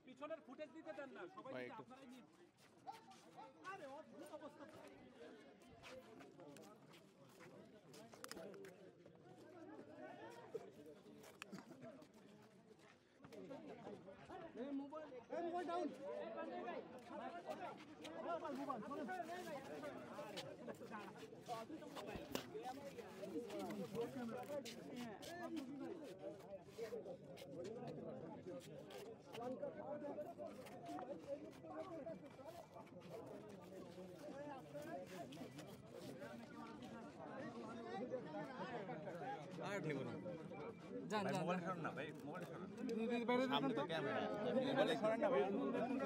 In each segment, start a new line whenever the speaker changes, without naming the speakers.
পিছনের ফুটেজ দিতে দেন না সবাই আপনারাই নিয়ে আরে অদ্ভুত অবস্থা মোবাইল ডাউন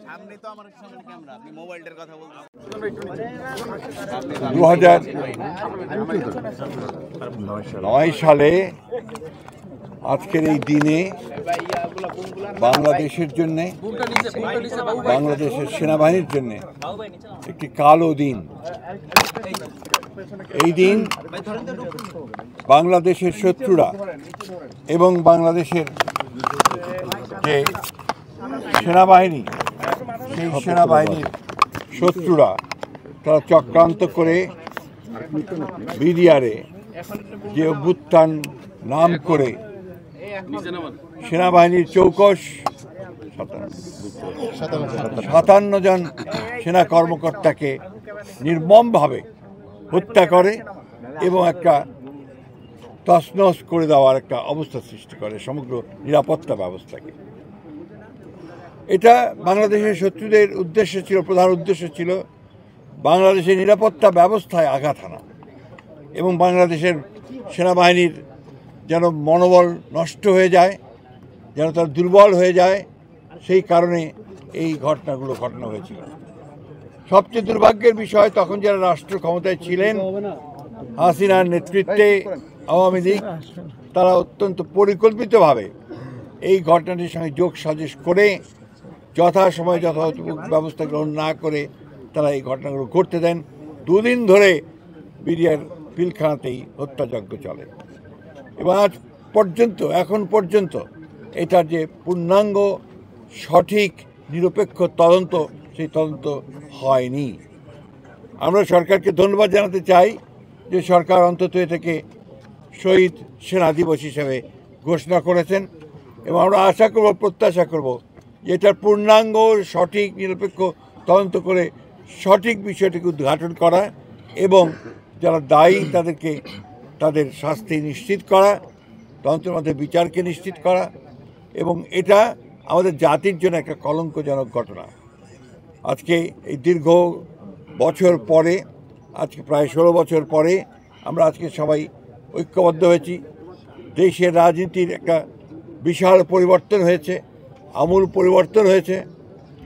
সামনে তো আমার সামনে ক্যামেরা, আপনি মোবাইলটার কথা বলছেন।
2009 সালে আজকের এই দিনে বাংলাদেশের জন্য, বাংলাদেশের সেনাবাহিনীর জন্য একটি কালো দিন। এই দিন বাংলাদেশের শত্রুরা এবং বাংলাদেশের যে সেনাবাহিনী, সেই সেনাবাহিনীর শত্রুরা তারা চক্রান্ত করে বিডিআরে যে অভ্যুত্থান নাম করে সেনাবাহিনীর চৌকস 57 জন সেনা কর্মকর্তাকে নির্মমভাবে হত্যা করে এবং একটা তছনছ করে দেওয়ার একটা অবস্থা সৃষ্টি করে সমগ্র নিরাপত্তা ব্যবস্থাকে। এটা বাংলাদেশের শত্রুদের উদ্দেশ্য ছিল, প্রধান উদ্দেশ্য ছিল বাংলাদেশের নিরাপত্তা ব্যবস্থায় আঘাত হানা এবং বাংলাদেশের সেনাবাহিনীর যেন মনোবল নষ্ট হয়ে যায়, যেন তার দুর্বল হয়ে যায়, সেই কারণে এই ঘটনা হয়েছিল। সবচেয়ে দুর্ভাগ্যের বিষয়, তখন যারা রাষ্ট্র ক্ষমতায় ছিলেন, হাসিনার নেতৃত্বে আওয়ামী লীগ, তারা অত্যন্ত পরিকল্পিতভাবে এই ঘটনাটির সঙ্গে যোগ সাজেশ করে যথাসময়ে যথাযথ ব্যবস্থা গ্রহণ না করে তারা এই ঘটনাগুলো করতে দেন। 2 দিন ধরে বিডিআর পিলখানাতেই হত্যাযজ্ঞ চলে এবং আজ পর্যন্ত, এখন পর্যন্ত এটার যে পূর্ণাঙ্গ সঠিক নিরপেক্ষ তদন্ত, সেই তদন্ত হয়নি। আমরা সরকারকে ধন্যবাদ জানাতে চাই যে সরকার অন্তত এটাকে শহীদ সেনা দিবস হিসেবে ঘোষণা করেছেন এবং আমরা আশা করব, প্রত্যাশা করব যে এটার পূর্ণাঙ্গ সঠিক নিরপেক্ষ তদন্ত করে সঠিক বিষয়টিকে উদ্ঘাটন করা এবং যারা দায়ী তাদেরকে তাদের শাস্তি নিশ্চিত করা, তদন্তের মধ্যে বিচারকে নিশ্চিত করা। এবং এটা আমাদের জাতির জন্য একটা কলঙ্কজনক ঘটনা। আজকে এই দীর্ঘ বছর পরে, আজকে প্রায় 16 বছর পরে আমরা আজকে সবাই ঐক্যবদ্ধ হয়েছি। দেশের রাজনীতির একটা বিশাল পরিবর্তন হয়েছে, আমূল পরিবর্তন হয়েছে।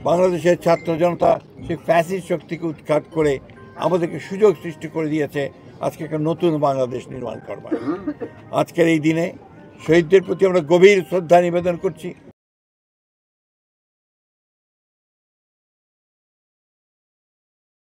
বাংলাদেশের ছাত্র জনতা সেই ফ্যাসিস্ট শক্তিকে উৎখাত করে আমাদেরকে সুযোগ সৃষ্টি করে দিয়েছে আজকে একটা নতুন বাংলাদেশ নির্মাণ করবার। আজকের এই দিনে শহীদদের প্রতি আমরা গভীর শ্রদ্ধা নিবেদন করছি।